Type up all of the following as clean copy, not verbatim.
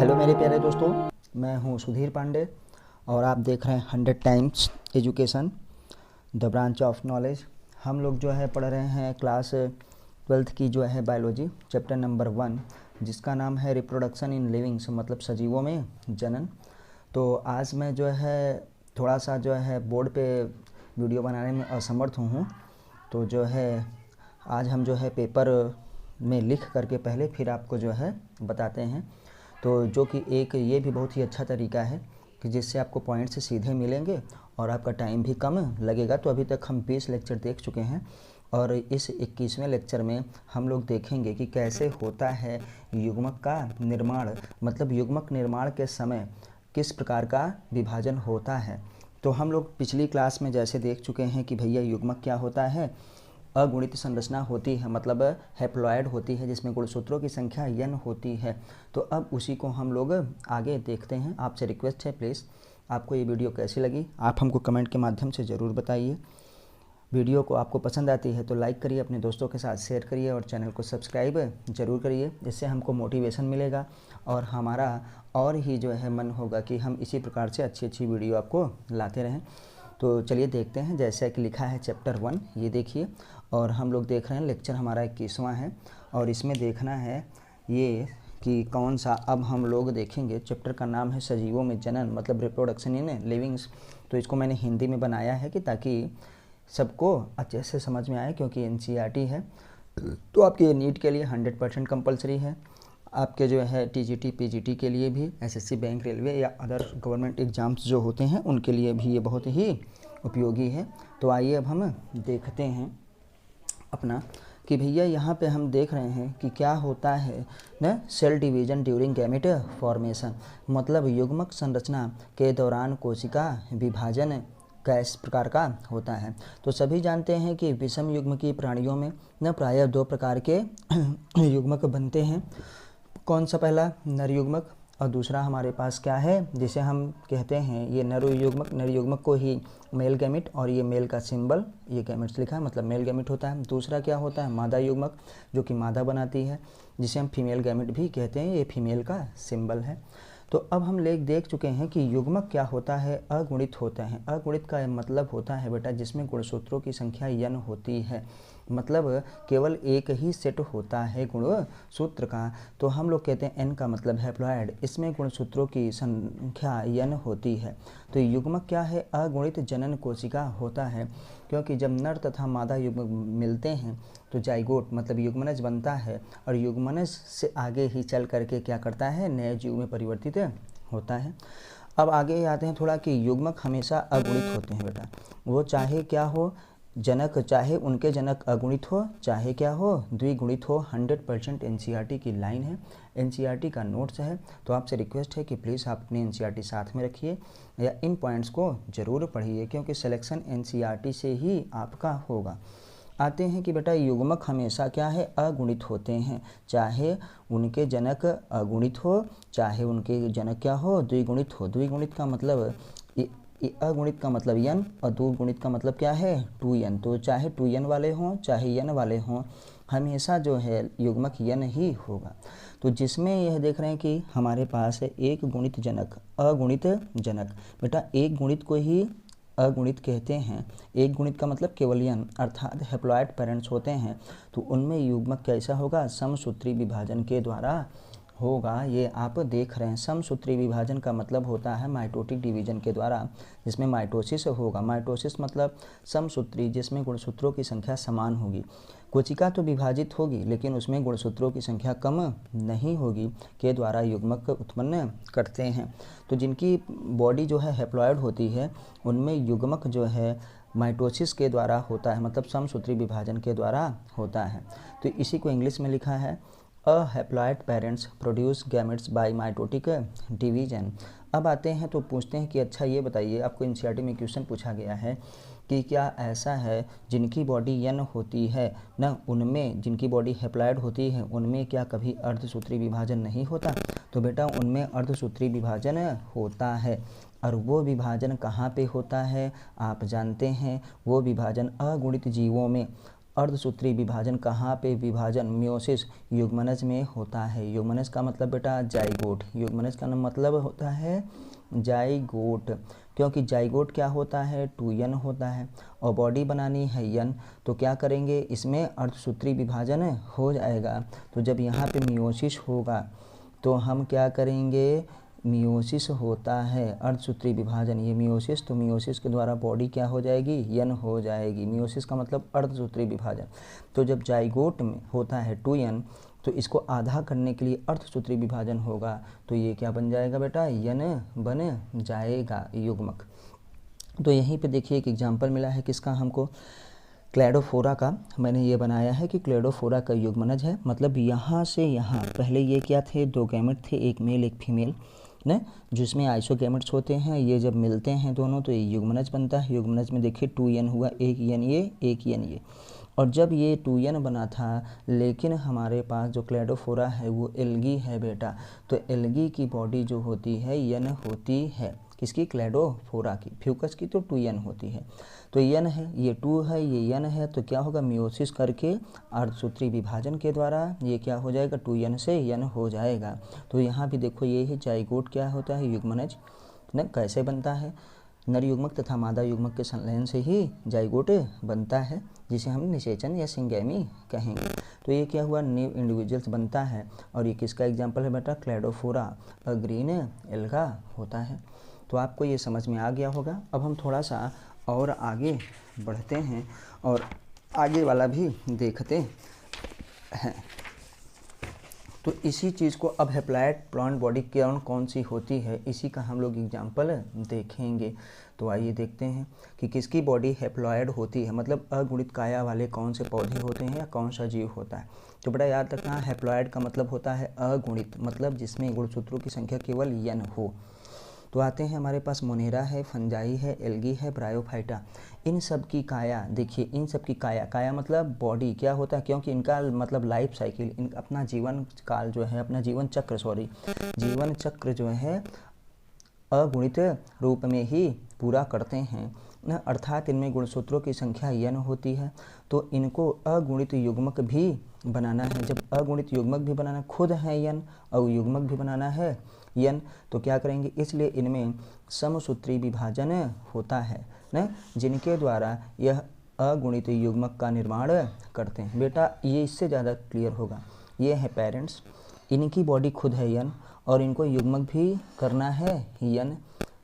Hello मेरे प्यारे दोस्तों, मैं हूं सुधीर पांडे और आप देख रहे हैं 100 times education the branch of knowledge. हम लोग जो है पढ़ रहे हैं क्लास 12th की जो है बायोलॉजी चैप्टर नंबर 1, जिसका नाम है रिप्रोडक्शन इन लिविंग्स, मतलब सजीवों में जनन। तो आज मैं जो है थोड़ा सा जो है बोर्ड पे वीडियो बनाने में असमर्थ हूँ, तो जो है आज हम जो है पेपर में लिख करके पहले फिर आपको जो है बताते हैं। तो जो कि एक ये भी बहुत ही अच्छा तरीका है कि जिससे आपको पॉइंट्स सीधे मिलेंगे और आपका टाइम भी कम लगेगा। तो अभी तक हम 20 लेक्चर देख चुके हैं और इस 21वें लेक्चर में हम लोग देखेंगे कि कैसे होता है युग्मक का निर्माण, मतलब युग्मक निर्माण के समय किस प्रकार का विभाजन होता है। तो हम लोग पिछली क्लास में जैसे देख चुके हैं कि भैया युग्मक क्या होता है, अगुणित संरचना होती है, मतलब हैप्लॉयड होती है जिसमें गुणसूत्रों की संख्या n होती है। तो अब उसी को हम लोग आगे देखते हैं। आपसे रिक्वेस्ट है प्लीज़ आपको ये वीडियो कैसी लगी आप हमको कमेंट के माध्यम से ज़रूर बताइए। वीडियो को आपको पसंद आती है तो लाइक करिए, अपने दोस्तों के साथ शेयर करिए और चैनल को सब्सक्राइब ज़रूर करिए। इससे हमको मोटिवेशन मिलेगा और हमारा और ही जो है मन होगा कि हम इसी प्रकार से अच्छी अच्छी वीडियो आपको लाते रहें। तो चलिए देखते हैं। जैसा कि लिखा है चैप्टर 1, ये देखिए, और हम लोग देख रहे हैं लेक्चर हमारा 21वां है और इसमें देखना है ये कि कौन सा। अब हम लोग देखेंगे चैप्टर का नाम है सजीवों में जनन, मतलब रिप्रोडक्शन इन लिविंग्स। तो इसको मैंने हिंदी में बनाया है कि ताकि सबको अच्छे से समझ में आए, क्योंकि एनसीईआरटी है तो आपके नीट के लिए 100% कंपलसरी है। आपके जो है टीजीटी पीजीटी के लिए भी, एसएससी बैंक रेलवे या अदर गवर्नमेंट एग्ज़ाम्स जो होते हैं उनके लिए भी ये बहुत ही उपयोगी है। तो आइए अब हम देखते हैं अपना कि भैया यहाँ पे हम देख रहे हैं कि क्या होता है न cell division during gamete formation, मतलब युग्मक संरचना के दौरान कोशिका विभाजन किस प्रकार का होता है। तो सभी जानते हैं कि विषम युग्म की प्राणियों में न प्रायः 2 प्रकार के युग्मक बनते हैं। कौन सा? पहला नर युग्मक और दूसरा हमारे पास क्या है जिसे हम कहते हैं ये नर युग्मक। नर युग्मक को ही मेल गैमिट, और ये मेल का सिंबल ये गैमिट्स लिखा है मतलब मेल गैमिट होता है। दूसरा क्या होता है? मादा युग्मक, जो कि मादा बनाती है, जिसे हम फीमेल गैमिट भी कहते हैं, ये फीमेल का सिंबल है। तो अब हम देख चुके हैं कि युग्मक क्या होता है, अगुणित होता है। अगुणित का मतलब होता है बेटा जिसमें गुणसूत्रों की संख्या n होती है, मतलब केवल एक ही सेट होता है गुणसूत्र का। तो हम लोग कहते हैं n का मतलब हैप्लॉयड, इसमें गुणसूत्रों की संख्या n होती है। तो युग्मक क्या है? अगुणित जनन कोशिका होता है, क्योंकि जब नर तथा मादा युग्मक मिलते हैं तो जाइगोट मतलब युग्मनज बनता है और युग्मनज से आगे ही चल करके क्या करता है, नए जीव में परिवर्तित होता है। अब आगे आते हैं थोड़ा कि युग्मक हमेशा अगुणित होते हैं बेटा, वो चाहे क्या हो जनक, चाहे उनके जनक अगुणित हो चाहे क्या हो द्विगुणित हो। 100% एनसीईआरटी की लाइन है, एनसीईआरटी का नोट्स है। तो आपसे रिक्वेस्ट है कि प्लीज़ आप अपनी एनसीईआरटी साथ में रखिए या इन पॉइंट्स को ज़रूर पढ़िए, क्योंकि सिलेक्शन एनसीईआरटी से ही आपका होगा। आते हैं कि बेटा युग्मक हमेशा क्या है, अगुणित होते हैं, चाहे उनके जनक अगुणित हो चाहे उनके जनक क्या हो, द्विगुणित हो। द्विगुणित का मतलब अगुणित का मतलब n और द्विगुणित का मतलब क्या है, 2n। तो चाहे 2n वाले हों चाहे n वाले हों, हमेशा जो है युग्मक n ही होगा। तो जिसमें यह देख रहे हैं कि हमारे पास है एक गुणित जनक अगुणित जनक। बेटा एक गुणित को ही अगुणित कहते हैं। एक गुणित का मतलब केवल n, अर्थात हैप्लॉयड पेरेंट्स होते हैं, तो उनमें युग्मक कैसा होगा, समसूत्री विभाजन के द्वारा होगा। ये आप देख रहे हैं समसूत्री विभाजन का मतलब होता है माइटोटिक डिवीजन के द्वारा, जिसमें माइटोसिस होगा। माइटोसिस मतलब समसूत्री, जिसमें गुणसूत्रों की संख्या समान होगी। कोशिका तो विभाजित होगी लेकिन उसमें गुणसूत्रों की संख्या कम नहीं होगी, के द्वारा युग्मक उत्पन्न करते हैं। तो जिनकी बॉडी जो है हैप्लॉयड होती है उनमें युग्मक जो है माइटोसिस के द्वारा होता है, मतलब समसूत्री विभाजन के द्वारा होता है। तो इसी को इंग्लिश में लिखा है a haploid parents produce gametes by mitotic division. अब आते हैं तो पूछते हैं कि अच्छा ये बताइए, आपको एनसीईआरटी में क्वेश्चन पूछा गया है कि क्या ऐसा है जिनकी बॉडी n होती है ना, उनमें जिनकी बॉडी हैप्लॉयड होती है उनमें क्या कभी अर्धसूत्री विभाजन नहीं होता? तो बेटा उनमें अर्धसूत्री विभाजन होता है, और वो विभाजन कहाँ पे होता है आप जानते हैं, वो विभाजन अगुणित जीवों में, अर्धसूत्री विभाजन कहाँ पे विभाजन, मियोसिस, युग्मनज में होता है। युग्मनज का मतलब बेटा जाइगोट, युग्मनज का मतलब होता है जाइगोट, क्योंकि जाइगोट क्या होता है 2n होता है और बॉडी बनानी है n, तो क्या करेंगे इसमें अर्धसूत्री विभाजन हो जाएगा। तो जब यहाँ पे मियोसिस होगा तो हम क्या करेंगे, मियोसिस होता है अर्धसूत्री विभाजन, ये मियोसिस, तो मियोसिस के द्वारा बॉडी क्या हो जाएगी n हो जाएगी। मियोसिस का मतलब अर्धसूत्री विभाजन। तो जब जाइगोट में होता है 2n तो इसको आधा करने के लिए अर्धसूत्री विभाजन होगा, तो ये क्या बन जाएगा बेटा n बन जाएगा युग्मक। तो यहीं पे देखिए एक एग्जाम्पल मिला है किसका हमको, क्लैडोफोरा का। मैंने ये बनाया है कि क्लैडोफोरा का युग्मनज है, मतलब यहाँ से यहाँ पहले ये क्या थे, 2 गैमेट थे, एक मेल एक फीमेल ना, जिसमें आइसोगैमेट्स होते हैं। ये जब मिलते हैं दोनों तो ये युग्मनज बनता है। युग्मनज में देखिए 2n हुआ, एक n ये एक n ये, और जब ये 2n बना था लेकिन हमारे पास जो क्लैडोफोरा है वो एल्गी है बेटा, तो एल्गी की बॉडी जो होती है n होती है, किसकी, क्लैडोफोरा की। फ्यूकस की तो 2n होती है, तो n है, ये 2 है, ये n है, तो क्या होगा मियोसिस करके अर्धसूत्री विभाजन के द्वारा ये क्या हो जाएगा 2n से n हो जाएगा। तो यहाँ भी देखो ये है जाइगोट क्या होता है युग्मनज न, कैसे बनता है, नर युग्मक तथा मादा युग्मक के संलयन से ही जाइगोट बनता है, जिसे हम निषेचन या सिंगैमी कहेंगे। तो ये क्या हुआ, न्यू इंडिविजुअल्स बनता है, और ये किसका एग्जाम्पल है बेटा, क्लैडोफोरा ग्रीन एल्गा होता है। तो आपको ये समझ में आ गया होगा। अब हम थोड़ा सा और आगे बढ़ते हैं और आगे वाला भी देखते हैं। तो इसी चीज़ को अब हैप्लॉइड प्लांट बॉडी कौन सी होती है, इसी का हम लोग एग्जाम्पल देखेंगे। तो आइए देखते हैं कि किसकी बॉडी हैप्लॉइड होती है, मतलब अगुणित काया वाले कौन से पौधे होते हैं या कौन सा जीव होता है। तो बड़ा याद रखना, हैप्लॉइड का मतलब होता है अगुणित, मतलब जिसमें गुणसूत्रों की संख्या केवल n हो। तो आते हैं हमारे पास मोनेरा है, फंजाई है, एल्गी है, ब्रायोफाइटा। इन सब की काया देखिए, इन सब की काया मतलब बॉडी क्या होता है, क्योंकि इनका मतलब लाइफ साइकिल, इन अपना जीवन काल जो है, अपना जीवन चक्र जीवन चक्र जो है अगुणित रूप में ही पूरा करते हैं ना, अर्थात इनमें गुणसूत्रों की संख्या n होती है। तो इनको अगुणित युग्मक भी बनाना है। जब अगुणित युग्मक भी बनाना खुद है n और युग्मक भी बनाना है n, तो क्या करेंगे, इसलिए इनमें समसूत्री विभाजन होता है ना, जिनके द्वारा यह अगुणित युग्मक का निर्माण करते हैं। बेटा ये इससे ज़्यादा क्लियर होगा, ये है पेरेंट्स, इनकी बॉडी खुद है n और इनको युग्मक भी करना है n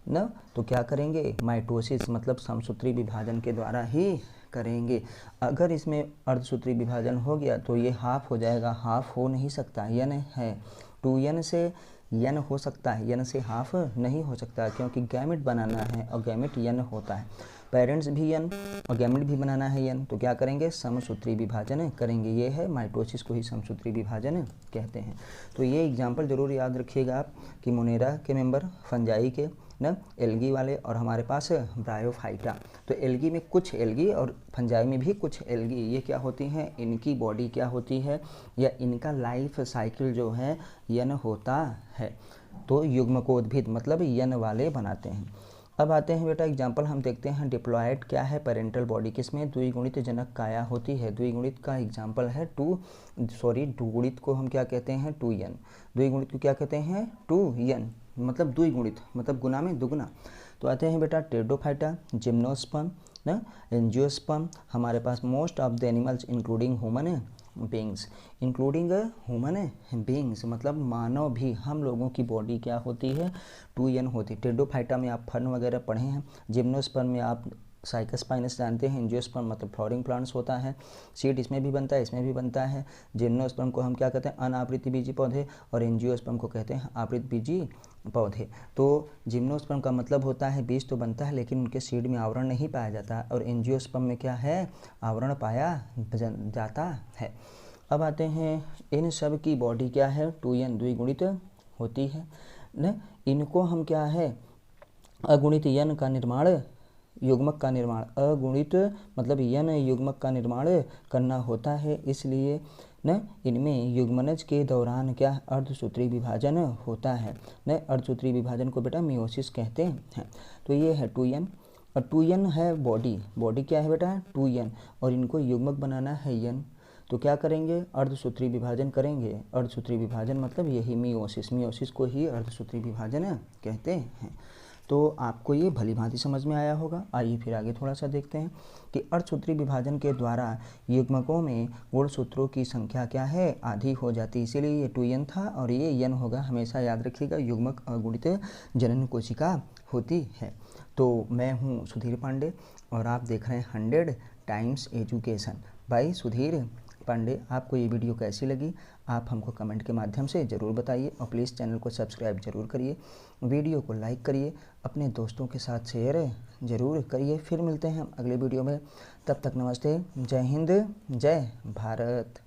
न, तो क्या करेंगे, माइटोसिस मतलब समसूत्री विभाजन के द्वारा ही करेंगे। अगर इसमें अर्धसूत्री विभाजन हो गया तो ये हाफ हो जाएगा, हाफ हो नहीं सकता, n है 2n से n हो सकता है, n से हाफ नहीं हो सकता, क्योंकि गैमेट बनाना है और गैमेट n होता है, पेरेंट्स भी n और गैमेट भी बनाना है n, तो क्या करेंगे, समसूत्री विभाजन करेंगे। ये है माइटोसिस को ही समसूत्री विभाजन कहते हैं। तो ये एग्जाम्पल जरूर याद रखिएगा आप कि मोनेरा के मेंबर, फंजाई के ना, एल्गी वाले, और हमारे पास ब्रायोफाइटा। तो एल्गी में कुछ एल्गी और फंजाई में भी कुछ एल्गी, ये क्या होती हैं, इनकी बॉडी क्या होती है या इनका लाइफ साइकिल जो है n होता है। तो युग्मकोद्भिद मतलब n वाले बनाते हैं। अब आते हैं बेटा एग्जाम्पल हम देखते हैं, डिप्लॉयड क्या है, पेरेंटल बॉडी, किसमें द्विगुणित जनक काया होती है। द्विगुणित का एग्जाम्पल है द्विगुणित को हम क्या कहते हैं 2n, द्विगुणित को क्या कहते हैं 2n, मतलब द्विगुणित मतलब गुना में दुगना। तो आते हैं बेटा टेरिडोफाइटा, जिम्नोस्पर्म ना, एंजियोस्पर्म। हमारे पास most of the animals including human beings, including human beings मतलब मानव भी, हम लोगों की बॉडी क्या होती है 2n होती है। टेरिडोफाइटा में आप फर्न वगैरह पढ़े हैं, जिम्नोस्पर्म में आप साइकस स्पाइनस जानते हैं, एंजियोस्पर्म मतलब फ्लावरिंग प्लांट्स होता है, सीड इसमें भी बनता है इसमें भी बनता है। जिम्नोस्पर्म को हम क्या कहते हैं, अनावृत बीजी पौधे, और एंजियोस्पर्म को कहते हैं आवृत बीजी पौधे। तो जिम्नोस्पर्म का मतलब होता है बीज तो बनता है लेकिन उनके सीड में आवरण नहीं पाया जाता, और एंजियोस्पर्म में क्या है, आवरण पाया जाता है। अब आते हैं, इन सब की बॉडी क्या है 2n द्विगुणित होती है न, इनको हम क्या है अगुणित n का निर्माण, युग्मक का निर्माण, अगुणित मतलब n युग्मक का निर्माण करना होता है, इसलिए न इनमें युग्मनज के दौरान क्या अर्धसूत्री विभाजन होता है न, अर्धसूत्री विभाजन को बेटा मियोसिस कहते हैं। तो ये है 2n और 2n है बॉडी, बॉडी क्या है बेटा 2n, और इनको युग्मक बनाना है n। तो क्या करेंगे, अर्धसूत्री विभाजन करेंगे। अर्धसूत्री विभाजन मतलब यही मियोसिस, मियोसिस को ही अर्धसूत्री विभाजन कहते हैं। तो आपको ये भली भांति समझ में आया होगा। आइए फिर आगे थोड़ा सा देखते हैं कि अर्धसूत्री विभाजन के द्वारा युग्मकों में गुणसूत्रों की संख्या क्या है, आधी हो जाती है। इसीलिए ये 2n था और ये n होगा। हमेशा याद रखिएगा, युग्मक अगुणित जनन कोशिका होती है। तो मैं हूँ सुधीर पांडे और आप देख रहे हैं 100 times education by Sudhir Pandey. आपको ये वीडियो कैसी लगी आप हमको कमेंट के माध्यम से ज़रूर बताइए और प्लीज़ चैनल को सब्सक्राइब जरूर करिए, वीडियो को लाइक करिए, अपने दोस्तों के साथ शेयर ज़रूर करिए। फिर मिलते हैं हम अगले वीडियो में, तब तक नमस्ते, जय हिंद, जय भारत।